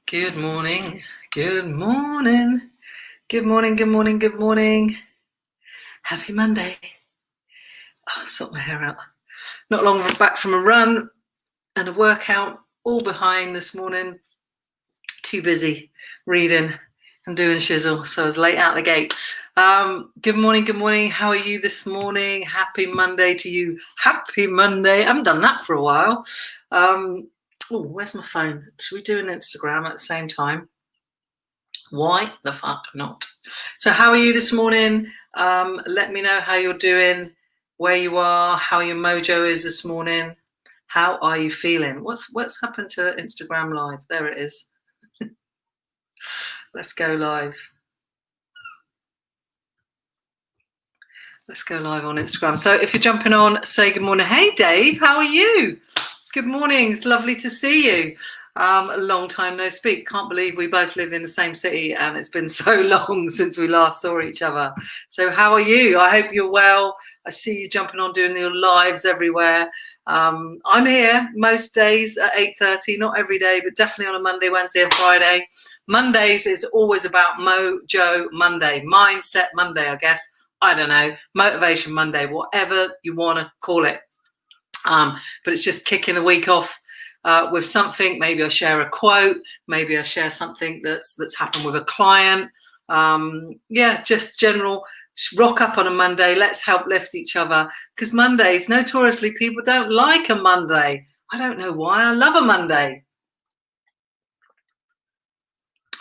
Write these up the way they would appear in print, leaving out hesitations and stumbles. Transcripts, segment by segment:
Good morning. Good morning. Good morning. Good morning. Good morning. Happy Monday. Oh, I sort my hair out. Not long back from a run and a workout, all behind this morning. Too busy reading and doing shizzle, so I was late out the gate. Good morning. Good morning. How are you this morning? Happy Monday to you. Happy Monday. I haven't done that for a while. Oh, where's my phone? Should we do an Instagram at the same time? Why the fuck not? So how are you this morning? Let me know how you're doing, where you are, how your mojo is this morning. How are you feeling? What's happened to Instagram Live? There it is. Let's go live. Let's go live on Instagram. So if you're jumping on, say good morning. Hey, Dave, how are you? Good morning. It's lovely to see you. A long time no speak. Can't believe we both live in the same city and it's been so long since we last saw each other. So how are you? I hope you're well. I see you jumping on doing your lives everywhere. I'm here most days at 8:30, not every day, but definitely on a Monday, Wednesday and Friday. Mondays is always about Mojo Monday, Mindset Monday, I guess. I don't know, Motivation Monday, whatever you want to call it. But it's just kicking the week off with something. Maybe I share a quote. Maybe I share something that's happened with a client. Yeah, just general rock up on a Monday. Let's help lift each other. Because Mondays, notoriously, people don't like a Monday. I don't know why. I love a Monday.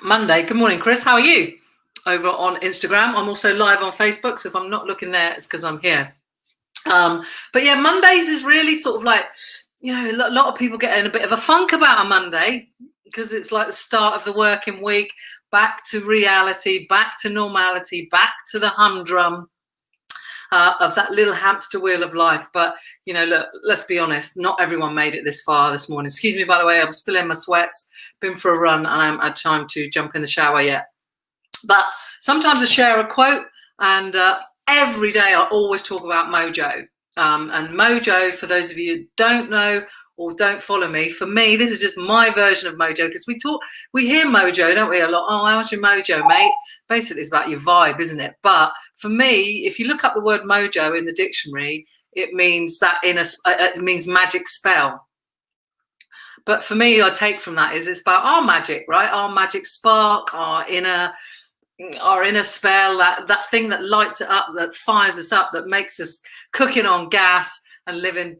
Monday. Good morning, Chris. How are you? Over on Instagram. I'm also live on Facebook. So if I'm not looking there, it's because I'm here. But yeah, Mondays is really sort of like, you know, a lot of people get in a bit of a funk about a Monday because it's like the start of the working week, back to reality, back to normality, back to the humdrum of that little hamster wheel of life. But, you know, look, let's be honest, not everyone made it this far this morning. Excuse me, by the way, I'm still in my sweats, been for a run and I haven't had time to jump in the shower yet. But sometimes I share a quote and every day I always talk about Mojo. And Mojo, for those of you who don't know or don't follow me, for me, this is just my version of Mojo because we hear Mojo, don't we, a lot? Oh, how's your Mojo, mate? Basically, it's about your vibe, isn't it? But for me, if you look up the word Mojo in the dictionary, it means that it means magic spell. But for me, I take from that is it's about our magic, right? Our magic spark, our inner spell, that thing that lights it up, that fires us up, that makes us cooking on gas and living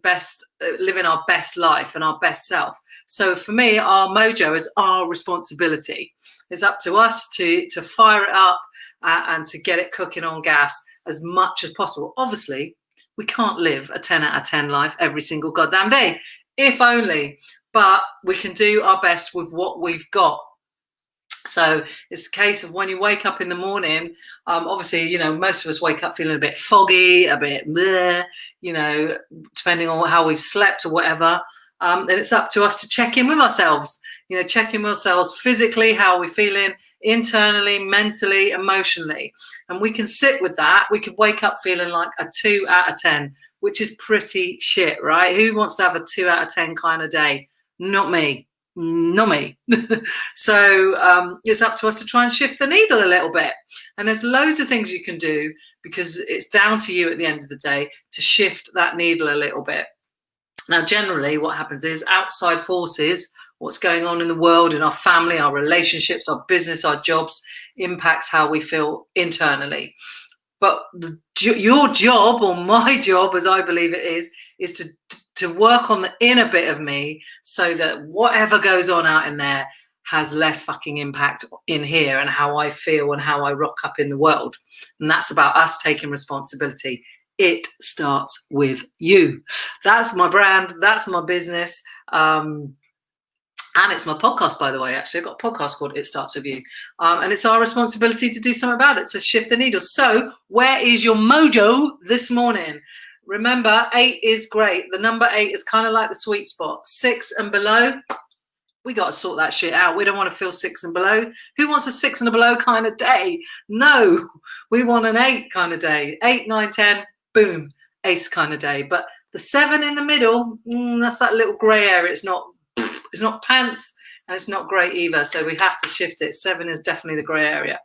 our best life and our best self. So for me, our mojo is our responsibility. It's up to us to fire it up and to get it cooking on gas as much as possible. Obviously, we can't live a 10 out of 10 life every single goddamn day, if only, but we can do our best with what we've got. So it's a case of when you wake up in the morning, obviously, you know, most of us wake up feeling a bit foggy, a bit bleh, you know, depending on how we've slept or whatever. Then it's up to us to check in with ourselves, you know, check in with ourselves physically, how are we feeling, internally, mentally, emotionally. And we can sit with that. We could wake up feeling like a 2 out of 10, which is pretty shit, right? Who wants to have a 2 out of 10 kind of day? Not me. Not me. So it's up to us to try and shift the needle a little bit. And there's loads of things you can do because it's down to you at the end of the day to shift that needle a little bit. Now, generally, what happens is outside forces, what's going on in the world, in our family, our relationships, our business, our jobs, impacts how we feel internally. But your job, or my job, as I believe it is to work on the inner bit of me so that whatever goes on out in there has less fucking impact in here and how I feel and how I rock up in the world. And that's about us taking responsibility. It starts with you. That's my brand. That's my business. And it's my podcast, by the way, actually. I've got a podcast called It Starts With You. And it's our responsibility to do something about it, to shift the needle. So where is your mojo this morning? Remember, 8 is great. The number 8 is kind of like the sweet spot. 6 and below, we got to sort that shit out. We don't want to feel 6 and below. Who wants a 6 and a below kind of day? No, we want an 8 kind of day. 8, 9, 10, boom, ace kind of day. But the 7 in the middle, that's that little grey area. It's It's not pants, and it's not grey either. So we have to shift it. 7 is definitely the grey area.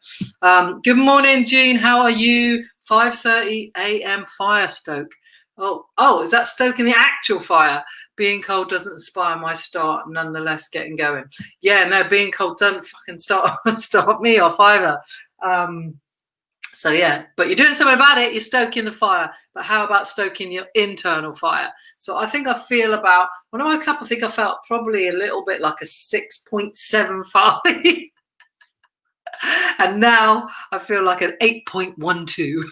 Good morning, Jean. How are you? 5:30 a.m. fire stoke. Oh, is that stoking the actual fire? Being cold doesn't inspire my start, nonetheless getting going. Yeah, no, being cold doesn't fucking start me off either. So yeah, but you're doing something about it. You're stoking the fire. But how about stoking your internal fire? So I think I feel about, when I woke up, I think I felt probably a little bit like a 6.75. And now I feel like an 8.12.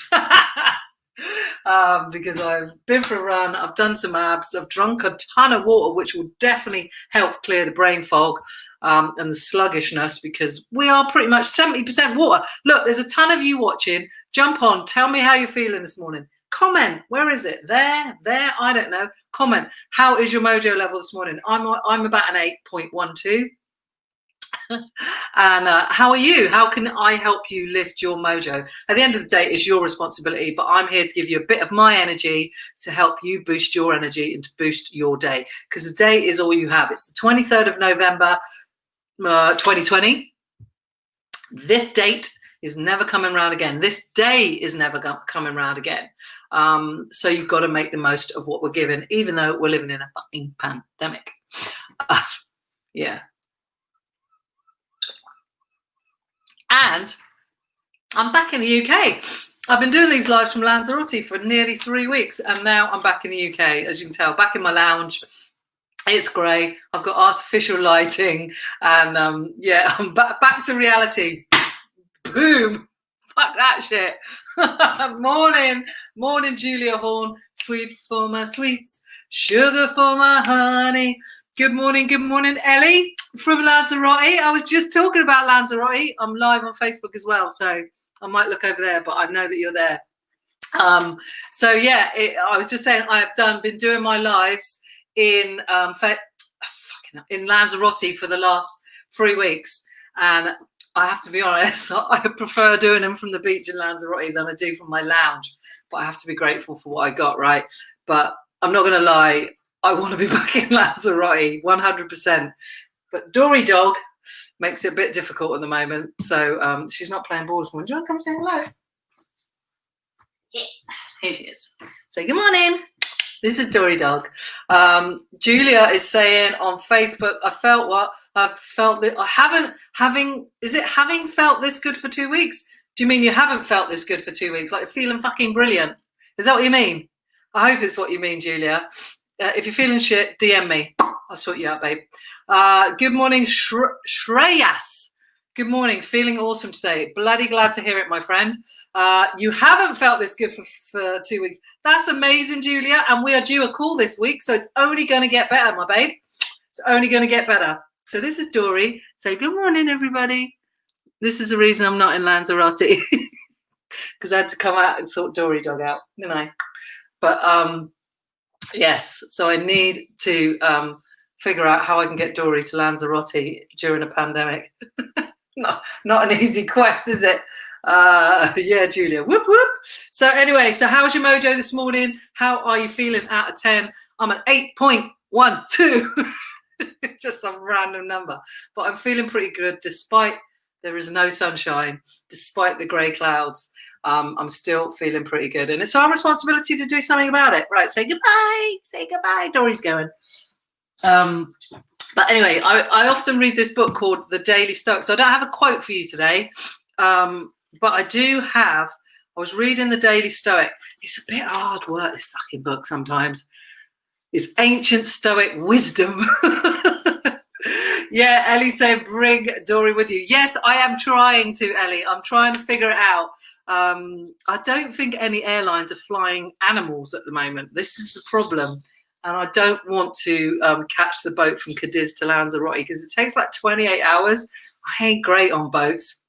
Because I've been for a run, I've done some abs, I've drunk a ton of water, which will definitely help clear the brain fog and the sluggishness, because we are pretty much 70% water. Look, there's a ton of you watching. Jump on, tell me how you're feeling this morning. Comment, where is it? There, I don't know. Comment, how is your mojo level this morning? I'm about an 8.12. And how are you? How can I help you lift your mojo? At the end of the day, it's your responsibility, but I'm here to give you a bit of my energy to help you boost your energy and to boost your day, because the day is all you have. It's the 23rd of November, 2020. This date is never coming round again. This day is never coming round again. So you've got to make the most of what we're given, even though we're living in a fucking pandemic. Yeah. And I'm back in the UK. I've been doing these lives from Lanzarote for nearly 3 weeks, and now I'm back in the UK, as you can tell, back in my lounge. It's grey. I've got artificial lighting, and yeah, I'm back to reality. Boom. Fuck that shit. Morning, Julia Horn. Sweet for my sweets, sugar for my honey. Good morning, Ellie from Lanzarote. I was just talking about Lanzarote. I'm live on Facebook as well, so I might look over there, but I know that you're there. So yeah, I was just saying I have been doing my lives in Lanzarote for the last 3 weeks, and I have to be honest, I prefer doing them from the beach in Lanzarote than I do from my lounge. But I have to be grateful for what I got, right? But I'm not going to lie, I want to be back in Lanzarote 100%. But Dory Dog makes it a bit difficult at the moment. So she's not playing ball this morning. Do you want to come say hello? Yeah, here she is. Say good morning. This is Dory Dog. Julia is saying on Facebook, I felt that I having felt this good for 2 weeks? Do you mean you haven't felt this good for 2 weeks? Like feeling fucking brilliant? Is that what you mean? I hope it's what you mean, Julia. If you're feeling shit, DM me. I'll sort you out, babe. Good morning, Shreyas. Good morning. Feeling awesome today. Bloody glad to hear it, my friend. You haven't felt this good for 2 weeks. That's amazing, Julia. And we are due a call this week, so it's only going to get better, my babe. It's only going to get better. So this is Dory. Say good morning, everybody. This is the reason I'm not in Lanzarote, because I had to come out and sort Dory Dog out, didn't I? But yes, so I need to figure out how I can get Dory to Lanzarote during a pandemic. Not an easy quest, is it? Yeah, Julia. Whoop, whoop. So anyway, so how's your mojo this morning? How are you feeling out of 10? I'm at 8.12. Just some random number. But I'm feeling pretty good despite there is no sunshine, despite the grey clouds. I'm still feeling pretty good. And it's our responsibility to do something about it. Right, say goodbye. Say goodbye. Dory's going. But anyway, I often read this book called The Daily Stoic. So I don't have a quote for you today. But I do have, I was reading The Daily Stoic. It's a bit hard work, this fucking book sometimes. It's ancient Stoic wisdom. Yeah, Ellie said, bring Dory with you. Yes, I am trying to, Ellie. I'm trying to figure it out. I don't think any airlines are flying animals at the moment. This is the problem. And I don't want to catch the boat from Cadiz to Lanzarote because it takes like 28 hours. I ain't great on boats.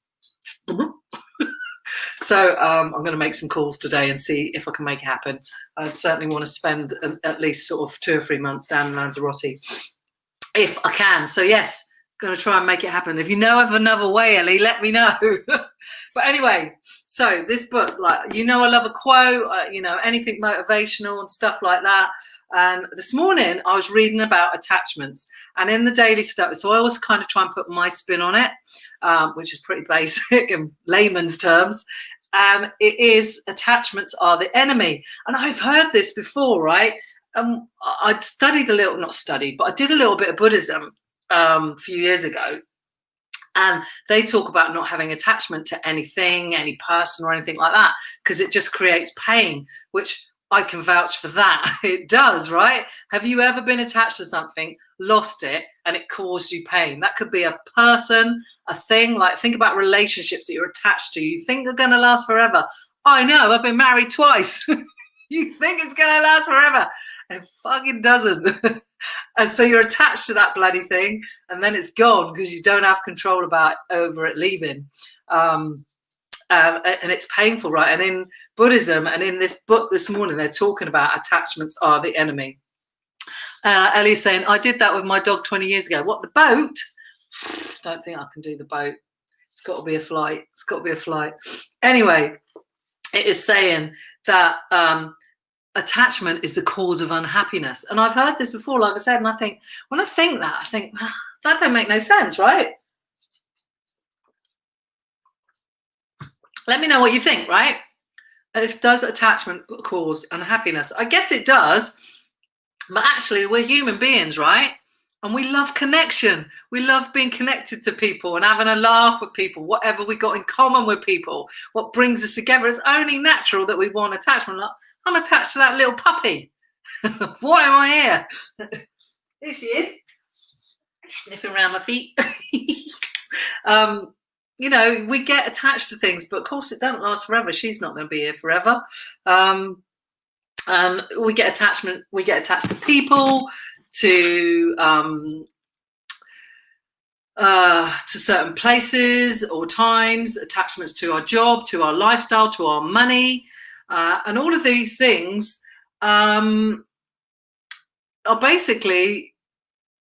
So I'm going to make some calls today and see if I can make it happen. I certainly want to spend at least sort of 2 or 3 months down in Lanzarote if I can. So yes, going to try and make it happen. If you know of another way, Ellie, let me know. But anyway, so this book, like, you know, I love a quote, you know, anything motivational and stuff like that. And this morning I was reading about attachments, and in the daily stuff, so I always kind of try and put my spin on it, which is pretty basic in layman's terms. And it is, attachments are the enemy. And I've heard this before, right? I'd studied a little, not studied, but I did a little bit of Buddhism a few years ago, and they talk about not having attachment to anything, any person or anything like that, because it just creates pain, which I can vouch for that. It does, right? Have you ever been attached to something, lost it, and it caused you pain? That could be a person, a thing. Like, think about relationships that you're attached to. You think they're going to last forever. I know, I've been married twice. You think it's going to last forever, and it fucking doesn't. And so you're attached to that bloody thing, and then it's gone because you don't have control over it leaving. And it's painful, right? And in Buddhism and in this book this morning, they're talking about attachments are the enemy. Ellie's saying, I did that with my dog 20 years ago. What, the boat? Don't think I can do the boat. It's got to be a flight. It's got to be a flight. Anyway, it is saying that attachment is the cause of unhappiness. And I've heard this before, like I said, and I think, when I think that, that don't make no sense, right? Let me know what you think, right? Does attachment cause unhappiness? I guess it does, but actually we're human beings, right? And we love connection. We love being connected to people and having a laugh with people, whatever we got in common with people, what brings us together. It's only natural that we want attachment. Like, I'm attached to that little puppy. Why am I here? There she is. Sniffing around my feet. You know, we get attached to things, but of course it doesn't last forever. She's not going to be here forever. We get attached to people, to certain places or times, attachments to our job, to our lifestyle, to our money, and all of these things are basically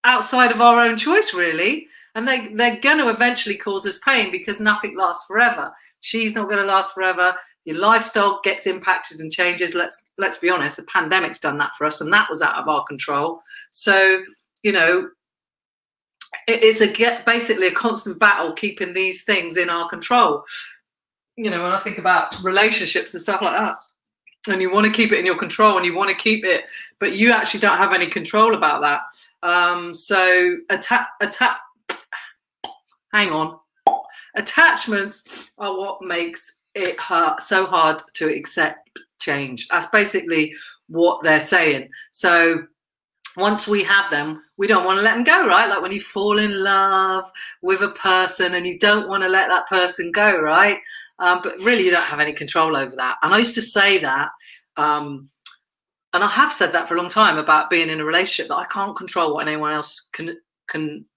outside of our own choice, really. And they're going to eventually cause us pain because nothing lasts forever. She's not going to last forever. Your lifestyle gets impacted and changes. Let's be honest, the pandemic's done that for us, and that was out of our control. So, you know, it's basically a constant battle keeping these things in our control. You know, when I think about relationships and stuff like that, and you want to keep it in your control and you want to keep it, but you actually don't have any control about that. So hang on. Attachments are what makes it so hard to accept change. That's basically what they're saying. So once we have them, we don't want to let them go, right? Like when you fall in love with a person and you don't want to let that person go, right? But really you don't have any control over that. And I used to say that, and I have said that for a long time about being in a relationship, that I can't control what anyone else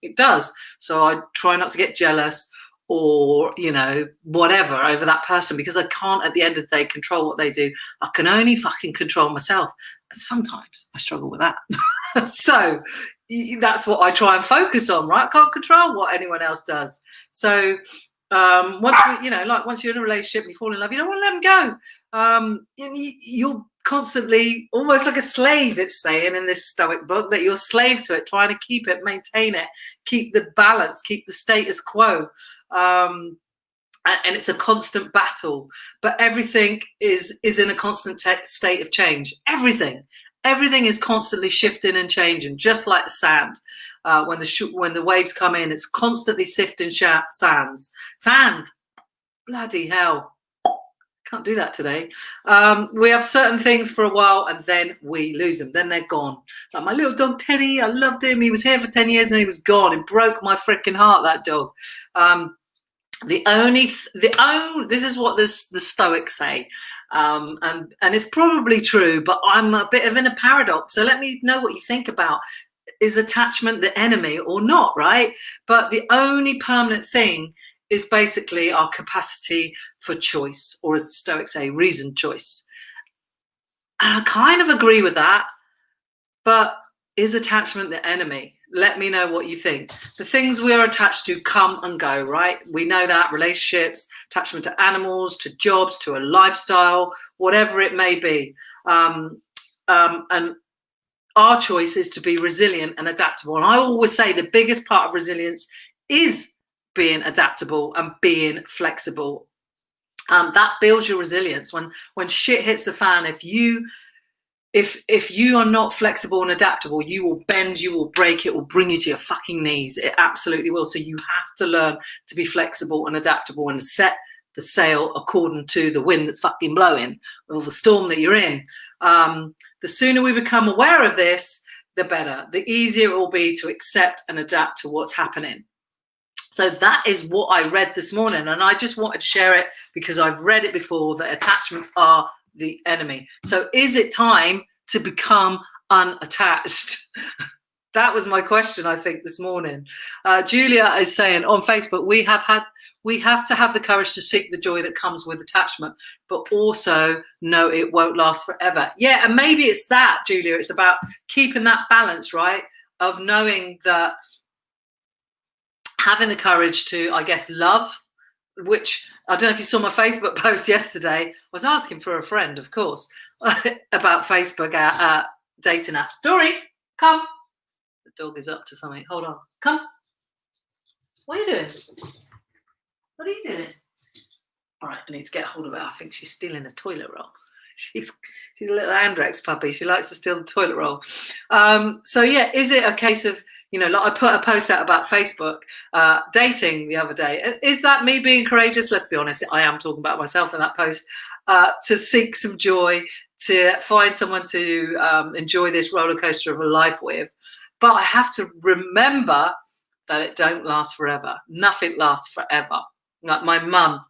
it does. So I try not to get jealous or, you know, whatever over that person, because I can't at the end of the day control what they do. I can only fucking control myself. And sometimes I struggle with that. So that's what I try and focus on, right? I can't control what anyone else does. So once you're in a relationship and you fall in love, you don't want to let them go. You're constantly almost like a slave, it's saying in this Stoic book, that you're a slave to it, trying to keep it, maintain it, keep the balance, keep the status quo. And it's a constant battle, but everything is in a constant state of change. Everything is constantly shifting and changing, just like the sand. When the waves come in, it's constantly sifting sands. Bloody hell. Can't do that today. We have certain things for a while and then we lose them. Then they're gone. Like my little dog Teddy, I loved him. He was here for 10 years and he was gone. It broke my freaking heart, that dog. This is what the Stoics say, and it's probably true, but I'm a bit of in a paradox. So let me know what you think about, is attachment the enemy or not, right? But the only permanent thing is basically our capacity for choice, or as the Stoics say, reasoned choice. And I kind of agree with that, but is attachment the enemy? Let me know what you think. The things we are attached to come and go, right? We know that. Relationships, attachment to animals, to jobs, to a lifestyle, whatever it may be. And our choice is to be resilient and adaptable. And I always say the biggest part of resilience is being adaptable and being flexible. That builds your resilience. When shit hits the fan, if you are not flexible and adaptable, you will bend, you will break, it will bring you to your fucking knees. It absolutely will. So you have to learn to be flexible and adaptable and set the sail according to the wind that's fucking blowing or the storm that you're in. The sooner we become aware of this, the better. The easier it will be to accept and adapt to what's happening. So that is what I read this morning, and I just wanted to share it because I've read it before, that attachments are the enemy. So is it time to become unattached? That was my question, I think, this morning. Julia is saying on Facebook, we have to have the courage to seek the joy that comes with attachment, but also know it won't last forever. Yeah, and maybe it's that, Julia. It's about keeping that balance, right? Of knowing that, having the courage to, I guess, love, which I don't know if you saw my Facebook post yesterday. I was asking for a friend, of course, about Facebook dating app. Dory, come. The dog is up to something. Hold on. Come. What are you doing? What are you doing? All right, I need to get hold of her. I think she's stealing a toilet roll. She's a little Andrex puppy. She likes to steal the toilet roll. So yeah, is it a case of, like I put a post out about Facebook dating the other day. Is that me being courageous? Let's be honest, I am talking about myself in that post. To seek some joy, to find someone to enjoy this roller coaster of a life with. But I have to remember that it don't last forever. Nothing lasts forever. Like my mum,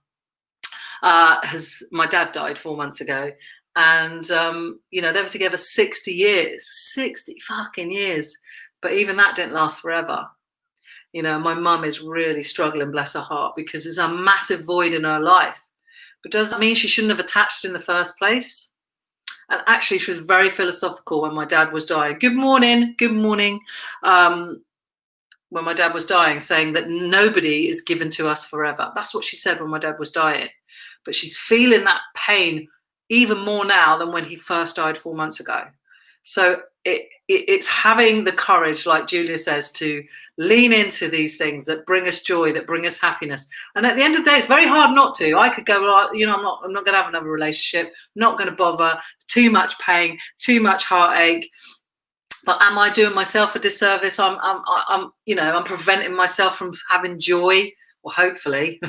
my dad died 4 months ago, and they were together 60 years, 60 fucking years. But even that didn't last forever. My mum is really struggling, bless her heart, because there's a massive void in her life. But does that mean she shouldn't have attached in the first place? And actually, she was very philosophical when my dad was dying. Good morning. When my dad was dying, saying that nobody is given to us forever. That's what she said when my dad was dying. But she's feeling that pain even more now than when he first died 4 months ago. So it's having the courage, like Julia says, to lean into these things that bring us joy, that bring us happiness. And at the end of the day, it's very hard not to. I could go, I'm not going to have another relationship, not going to bother, too much pain, too much heartache. But am I doing myself a disservice? I'm preventing myself from having joy, well, hopefully,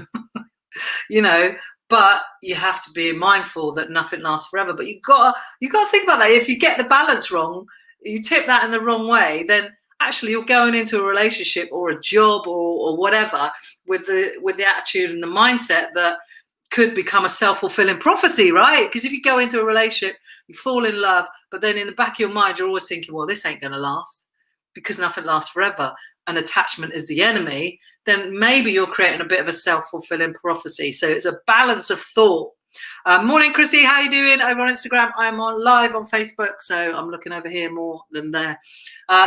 But you have to be mindful that nothing lasts forever. But you got to think about that. If you get the balance wrong, you tip that in the wrong way, then actually you're going into a relationship or a job or whatever with the attitude and the mindset that could become a self-fulfilling prophecy, right? Because if you go into a relationship, you fall in love, but then in the back of your mind, you're always thinking, well, this ain't going to last, because nothing lasts forever, and attachment is the enemy, then maybe you're creating a bit of a self-fulfilling prophecy. So it's a balance of thought. Morning, Chrissy. How you doing? Over on Instagram. I'm live on Facebook, so I'm looking over here more than there.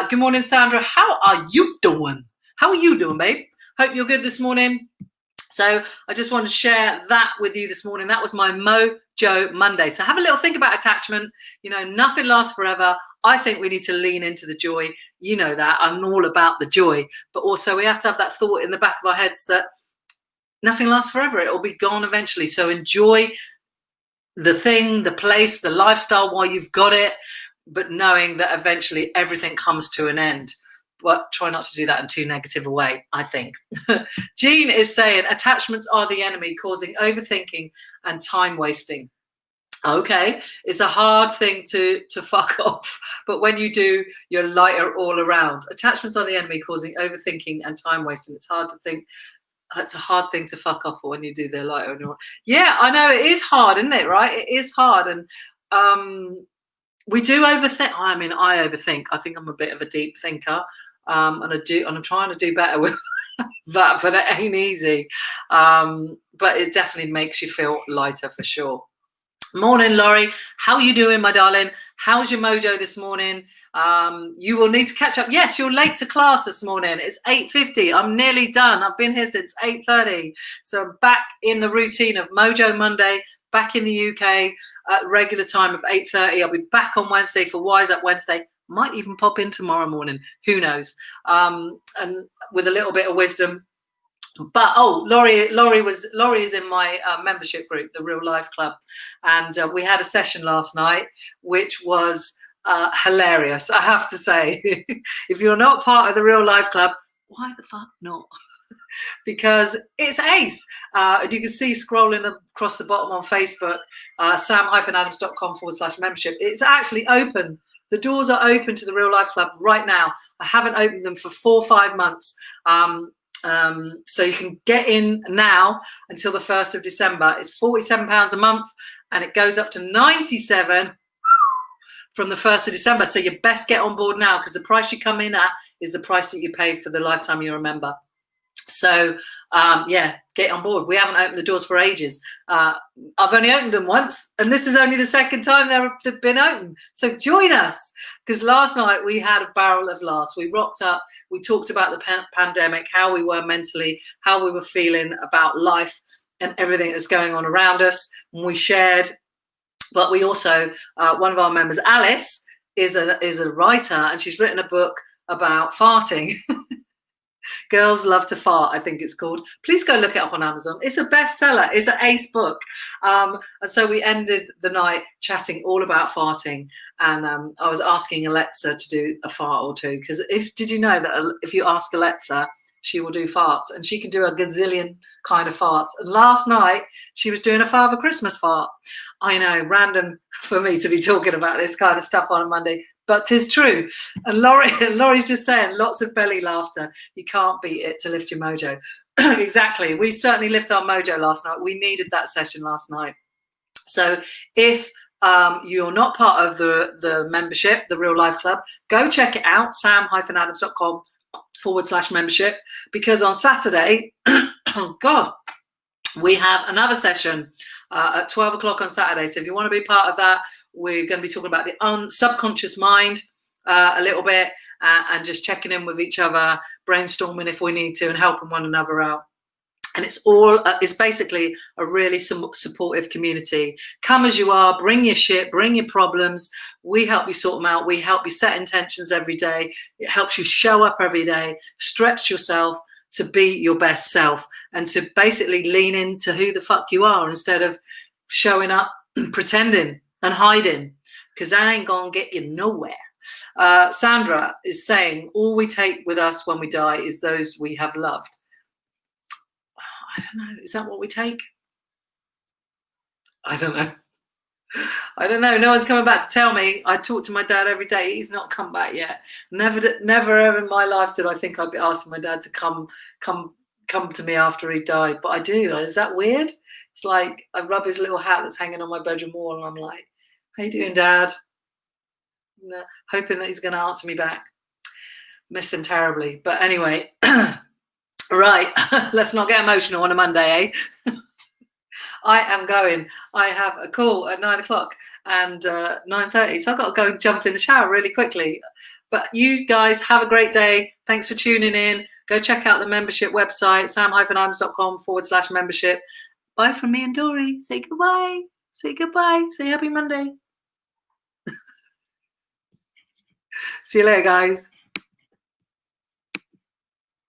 Good morning, Sandra. How are you doing? How are you doing, babe? Hope you're good this morning. So I just wanted to share that with you this morning. That was my Mojo Monday. So have a little think about attachment. Nothing lasts forever. I think we need to lean into the joy. You know that. I'm all about the joy. But also we have to have that thought in the back of our heads that nothing lasts forever. It will be gone eventually. So enjoy the thing, the place, the lifestyle while you've got it, but knowing that eventually everything comes to an end. But try not to do that in too negative a way, I think. Jean is saying attachments are the enemy, causing overthinking and time wasting. Okay, it's a hard thing to fuck off, but when you do, you're lighter all around. Attachments are the enemy, causing overthinking and time wasting. It's hard to think. It's a hard thing to fuck off when you do, they're lighter on your. Yeah, I know it is hard, isn't it? Right, it is hard, and we do overthink. I mean, I overthink. I think I'm a bit of a deep thinker. And I'm trying to do better with that, but it ain't easy. But it definitely makes you feel lighter for sure. Morning, Laurie. How are you doing, my darling? How's your mojo this morning? You will need to catch up. Yes, you're late to class this morning. It's 8:50. I'm nearly done. I've been here since 8:30. So I'm back in the routine of Mojo Monday, back in the UK at regular time of 8:30. I'll be back on Wednesday for Wise Up Wednesday. Might even pop in tomorrow morning. Who knows? And with a little bit of wisdom. But Laurie is in my membership group, the Real Life Club, and we had a session last night, which was hilarious. I have to say, if you're not part of the Real Life Club, why the fuck not? Because it's ace. You can see scrolling across the bottom on Facebook, sam-adams.com/membership. It's actually open. The doors are open to the Real Life Club right now. I haven't opened them for 4 or 5 months. So you can get in now until the 1st of December. It's £47 a month, and it goes up to 97 from the 1st of December. So you best get on board now, because the price you come in at is the price that you pay for the lifetime you're a member. So yeah, get on board. We haven't opened the doors for ages. I've only opened them once, and this is only the second time they've been open. So join us, because last night we had a barrel of laughs. We rocked up. We talked about the pandemic, how we were mentally, how we were feeling about life and everything that's going on around us. And we shared, but we also, one of our members, Alice, is a writer, and she's written a book about farting. Girls Love to Fart, I think it's called. Please go look it up on Amazon. It's a bestseller. It's an ace book. And so we ended the night chatting all about farting. And I was asking Alexa to do a fart or two, because did you know that if you ask Alexa, she will do farts, and she can do a gazillion kind of farts. And last night she was doing a Father Christmas fart. I know, random for me to be talking about this kind of stuff on a Monday, but 'tis true. And Laurie's just saying, lots of belly laughter. You can't beat it to lift your mojo. Exactly. We certainly lift our mojo last night. We needed that session last night. So if you're not part of the membership, the Real Life Club, go check it out, sam-adams.com/membership, because on Saturday, oh God, we have another session at 12 o'clock on Saturday. So if you want to be part of that, we're going to be talking about the subconscious mind a little bit, and just checking in with each other, brainstorming if we need to, and helping one another out. And it's basically a really supportive community. Come as you are, bring your shit, bring your problems. We help you sort them out. We help you set intentions every day. It helps you show up every day, stretch yourself to be your best self, and to basically lean into who the fuck you are, instead of showing up, pretending and hiding, because that ain't gonna get you nowhere. Sandra is saying, all we take with us when we die is those we have loved. I don't know. Is that what we take? I don't know. I don't know. No one's coming back to tell me. I talk to my dad every day. He's not come back yet. Never ever in my life did I think I'd be asking my dad to come to me after he died. But I do. Is that weird? It's like I rub his little hat that's hanging on my bedroom wall, and I'm like, how you doing, Dad? No, hoping that he's going to answer me back. Miss him terribly. But anyway, right. Let's not get emotional on a Monday, eh? I am going. I have a call at 9 o'clock and 9:30. So I've got to go jump in the shower really quickly. But you guys have a great day. Thanks for tuning in. Go check out the membership website, sam-adams.com/membership. Bye from me and Dory. Say goodbye. Say goodbye. Say happy Monday. See you later, guys.